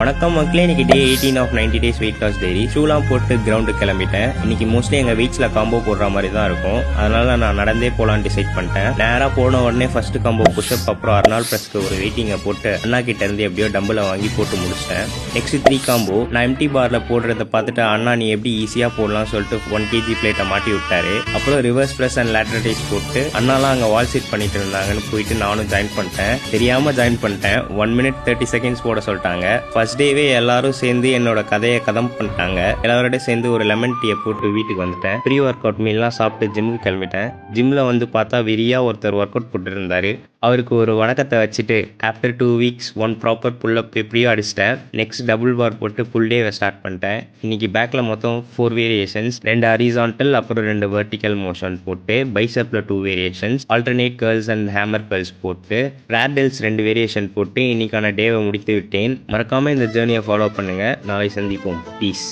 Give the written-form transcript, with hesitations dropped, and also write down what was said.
வணக்கம் மக்களே, இன்னைக்கு day 18 of 90 days weight loss diary. ஷூலாம் போட்டு கிரவுண்டுக்கு கிளம்பிட்டேன். இன்னைக்கு மோஸ்ட்லி எங்கள் வெயிட்ஸில் காம்போ போடுற மாதிரி தான் இருக்கும். அதனால நான் நடந்தே போகலான்னு டிசைட் பண்ணிட்டேன். நேராக போன உடனே ஃபர்ஸ்ட் காம்போ புஷ்அப், அப்புறம் அர்னால் ப்ரெஸ்க்கு ஒரு வெயிட்டிங்கை போட்டு அண்ணா கிட்ட இருந்து எப்படியோ டம்பிளை வாங்கி போட்டு முடிச்சிட்டேன். நெக்ஸ்ட் 3 காம்போ நான் எம்டி பார்ல போடுறத பார்த்துட்டு அண்ணா நீ எப்படி ஈஸியாக போடலாம்னு சொல்லிட்டு 1 kg பிளேட்டை மாட்டி விட்டாரு. அப்புறம் reverse press and lateral rice போட்டு அண்ணாலாம் அங்கே வால் சீட் பண்ணிட்டு இருந்தாங்கன்னு போயிட்டு நானும் ஜாயின் பண்ணிட்டேன். தெரியாம ஜாயின் பண்ணிட்டேன். 1 minute 30 seconds போட சொல்லிட்டாங்க. ஃபர்ஸ்ட் டேவே எல்லாரும் சேர்ந்து என்னோட கதையை கதம் பண்ணிட்டாங்க. எல்லாரோடய சேர்ந்து ஒரு லெமன் டீயை போட்டு வீட்டுக்கு வந்துட்டேன். ப்ரீ ஒர்க் அவுட் மீல்லாம் சாப்பிட்டு ஜிம்முக்கு கிளம்பிட்டேன். ஜிம்ல வந்து பார்த்தா வெறியா ஒருத்தர் ஒர்க் அவுட் போட்டு இருந்தாரு. அவருக்கு ஒரு வணக்கத்தை வச்சுட்டு ஆஃப்டர் 2 weeks 1 ப்ராப்பர் புல்லப் எப்படியோ அடிச்சிட்டேன். நெக்ஸ்ட் டபுள் பார் போட்டு புல் டேவை ஸ்டார்ட் பண்ணிட்டேன். இன்னைக்கு பேக்கில் மொத்தம் 4 வேரியேஷன்ஸ், 2 ஹரிசான்டல் அப்புறம் 2 வெர்டிக்கல் மோஷன் போட்டு, பைசப்பில் 2 variations, alternate curls and hammer curls போட்டு, ரேடல்ஸ் 2 வேரியேஷன் போட்டு இன்னைக்கான டேவை முடித்து விட்டேன். மறக்காம இந்த ஜேர்னியை ஃபாலோ பண்ணுங்க. நாளை சந்திப்போம். பீஸ்.